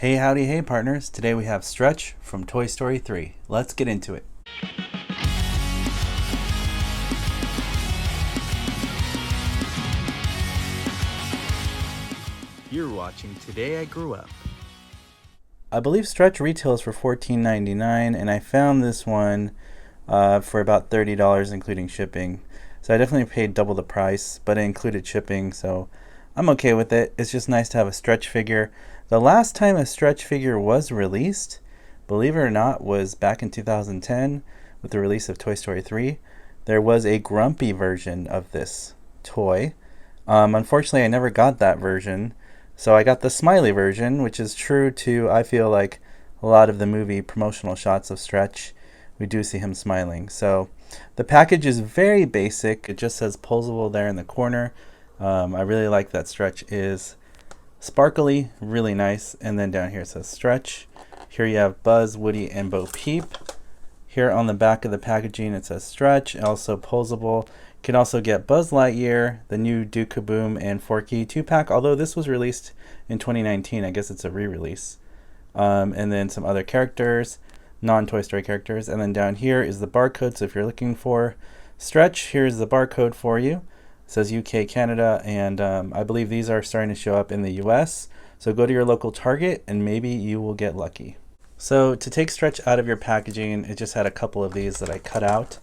Hey howdy hey partners, today we have Stretch from Toy Story 3. Let's get into it. You're watching Today I Grew Up. I believe Stretch retails for $14.99 and I found this one for about $30 including shipping. So I definitely paid double the price, but it included shipping, so I'm okay with it. It's just nice to have a Stretch figure. The last time a Stretch figure was released, believe it or not, was back in 2010 with the release of Toy Story 3. There was a grumpy version of this toy. Unfortunately, I never got that version, so I got the smiley version, which is true to, I feel like, a lot of the movie promotional shots of Stretch. We do see him smiling. So the package is very basic. It just says posable there in the corner. I really like that Stretch is sparkly, really nice. And then down here it says Stretch. Here you have Buzz, Woody, and Bo Peep. Here on the back of the packaging it says Stretch, also posable. You can also get Buzz Lightyear, the new Duke Kaboom, and Forky 2-pack, although this was released in 2019. I guess it's a re-release. And then some other characters, non-Toy Story characters. And then down here is the barcode, so if you're looking for Stretch, here's the barcode for you. It says UK, Canada, and I believe these are starting to show up in the US. So go to your local Target and maybe you will get lucky. So to take Stretch out of your packaging, it just had a couple of these that I cut out.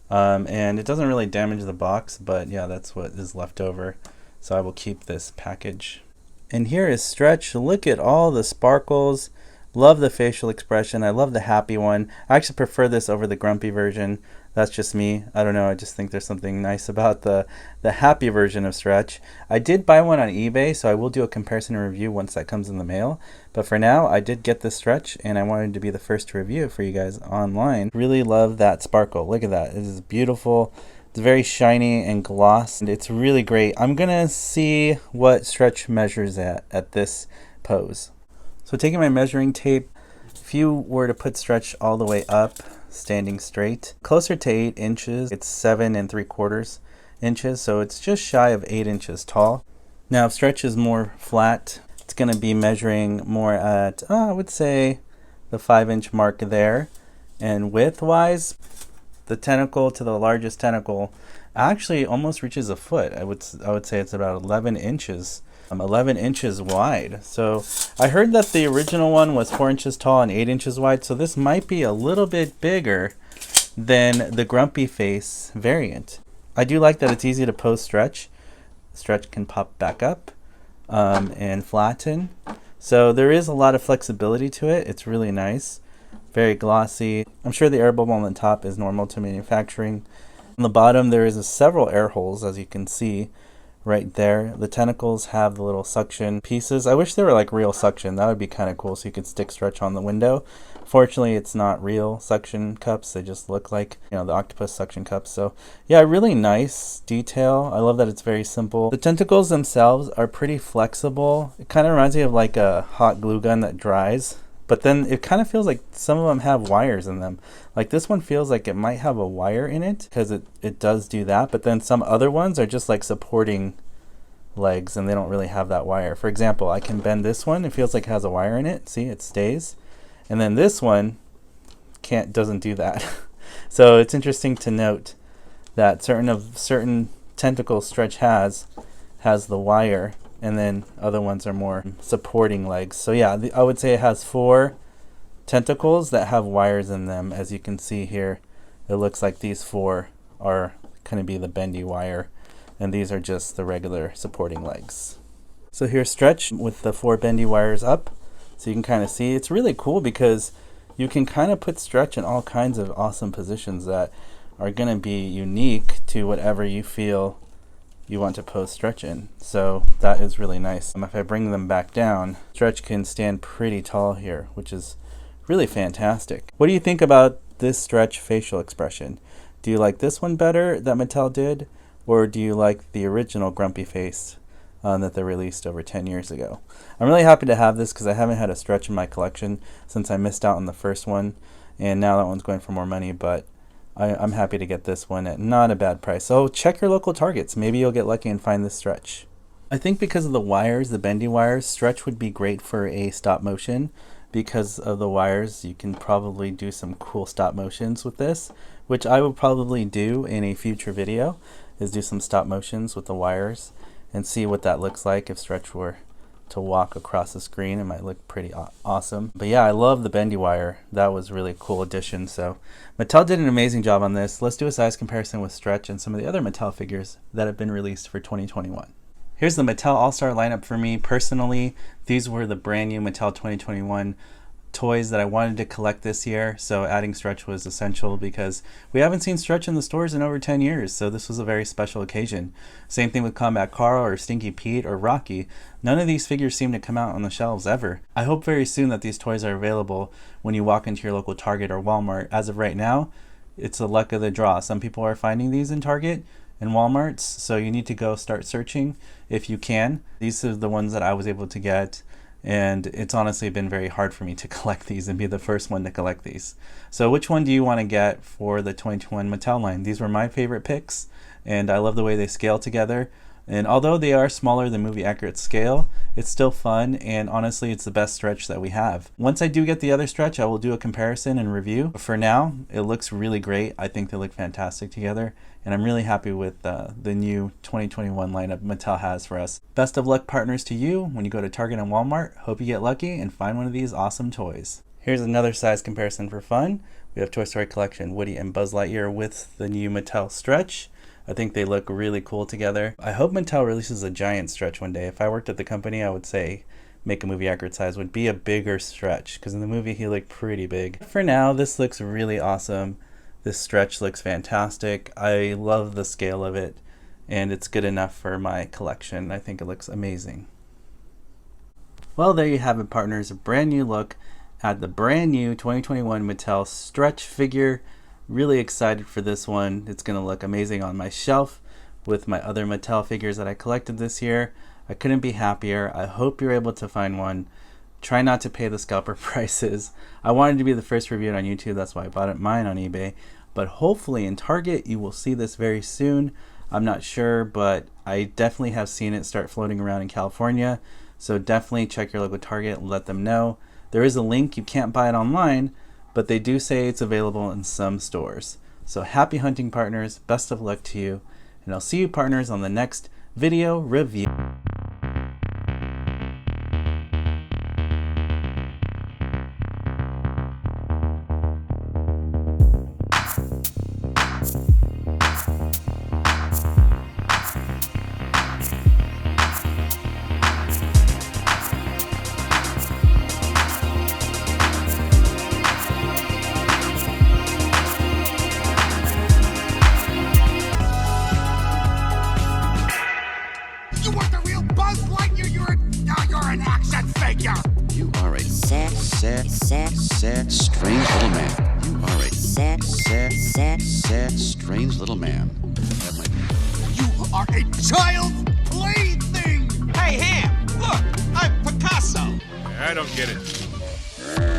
And it doesn't really damage the box, but yeah, that's what is left over. So I will keep this package. And here is Stretch. Look at all the sparkles. Love the facial expression. I love the happy one. I actually prefer this over the grumpy version. That's just me. I don't know. I just think there's something nice about the happy version of Stretch. I did buy one on eBay, so I will do a comparison and review once that comes in the mail. But for now, I did get this Stretch, and I wanted to be the first to review it for you guys online. Really love that sparkle. Look at that. It is beautiful. It's very shiny and gloss, and it's really great. I'm going to see what Stretch measures at this pose. So taking my measuring tape, if you were to put Stretch all the way up, standing straight, closer to 8 inches, it's 7 3/4 inches, so it's just shy of 8 inches tall. Now if Stretch is more flat, it's going to be measuring more at, I would say, the 5-inch mark there. And width-wise, the tentacle to the largest tentacle actually almost reaches a foot. I would say it's about 11 inches. 11 inches wide. So I heard that the original one was 4 inches tall and 8 inches wide, so this might be a little bit bigger than the grumpy face variant. I do like that it's easy to pose Stretch. Stretch can pop back up and flatten. So there is a lot of flexibility to it. It's really nice. Very glossy. I'm sure the air bubble on the top is normal to manufacturing. On the bottom there is several air holes, as you can see right there. The tentacles have the little suction pieces. I wish they were like real suction. That would be kind of cool, so you could stick Stretch on the window. Fortunately, it's not real suction cups. They just look like, the octopus suction cups. So yeah, really nice detail. I love that it's very simple. The tentacles themselves are pretty flexible. It kind of reminds me of like a hot glue gun that dries. But then it kind of feels like some of them have wires in them. Like this one feels like it might have a wire in it, because it does do that. But then some other ones are just like supporting legs and they don't really have that wire. For example, I can bend this one. It feels like it has a wire in it. See, it stays. And then this one doesn't do that. So it's interesting to note that certain tentacle Stretch has the wire, and then other ones are more supporting legs. So yeah, I would say it has 4 tentacles that have wires in them. As you can see here, it looks like these 4 are going to be the bendy wire, and these are just the regular supporting legs. So here's Stretch with the 4 bendy wires up, so you can kind of see. It's really cool because you can kind of put Stretch in all kinds of awesome positions that are going to be unique to whatever you feel you want to pose Stretch in. So that is really nice. If I bring them back down, Stretch can stand pretty tall here, which is really fantastic. What do you think about this Stretch facial expression? Do you like this one better that Mattel did, or do you like the original grumpy face that they released over 10 years ago? I'm really happy to have this because I haven't had a Stretch in my collection since I missed out on the first one, and now that one's going for more money, but I'm happy to get this one at not a bad price. So check your local Targets. Maybe you'll get lucky and find this Stretch. I think because of the wires, the bendy wires, stretch would be great for a stop motion. Because of the wires, you can probably do some cool stop motions with this, which I will probably do in a future video, is do some stop motions with the wires and see what that looks like if stretch were to walk across the screen. It might look pretty awesome. But yeah, I love the bendy wire. That was really a cool addition. So Mattel did an amazing job on this. Let's do a size comparison with stretch and some of the other Mattel figures that have been released for 2021. Here's the Mattel All-Star lineup for me personally. These were the brand new Mattel 2021 toys that I wanted to collect this year, so adding stretch was essential because we haven't seen stretch in the stores in over 10 years, so this was a very special occasion. Same thing with Combat Carl or Stinky Pete or Rocky. None of these figures seem to come out on the shelves ever. I hope very soon that these toys are available when you walk into your local Target or Walmart. As of right now, it's the luck of the draw. Some people are finding these in Target and Walmarts, so you need to go start searching if you can. These are the ones that I was able to get, and it's honestly been very hard for me to collect these and be the first one to collect these. So which one do you want to get for the 2021 Mattel line? These were my favorite picks, and I love the way they scale together. And although they are smaller than movie accurate scale, it's still fun, and honestly it's the best stretch that we have. Once I do get the other stretch, I will do a comparison and review. But for now, it looks really great. I think they look fantastic together, and I'm really happy with the new 2021 lineup Mattel has for us. Best of luck, partners, to you when you go to Target and Walmart. Hope you get lucky and find one of these awesome toys. Here's another size comparison for fun. We have Toy Story Collection Woody and Buzz Lightyear with the new Mattel stretch. I think they look really cool together. I hope Mattel releases a giant stretch one day. If I worked at the company, I would say make a movie accurate size would be a bigger stretch, because in the movie he looked pretty big. For now, this looks really awesome. This stretch looks fantastic. I love the scale of it, and it's good enough for my collection. I think it looks amazing. Well, there you have it, partners. A brand new look at the brand new 2021 Mattel stretch figure. Really excited for this one. It's going to look amazing on my shelf with my other Mattel figures that I collected this year. I couldn't be happier. I hope you're able to find one. Try not to pay the scalper prices. I wanted to be the first review on YouTube. That's why I bought mine on eBay. But hopefully in Target you will see this very soon. I'm not sure, but I definitely have seen it start floating around in California. So definitely check your local Target and let them know. There is a link. You can't buy it online, but they do say it's available in some stores. So happy hunting, partners. Best of luck to you. And I'll see you, partners, on the next video review. You're an action figure! You are a sad, strange little man. You are a sad, strange little man. You are a child's plaything! Hey, Ham, look! I'm Picasso! I don't get it.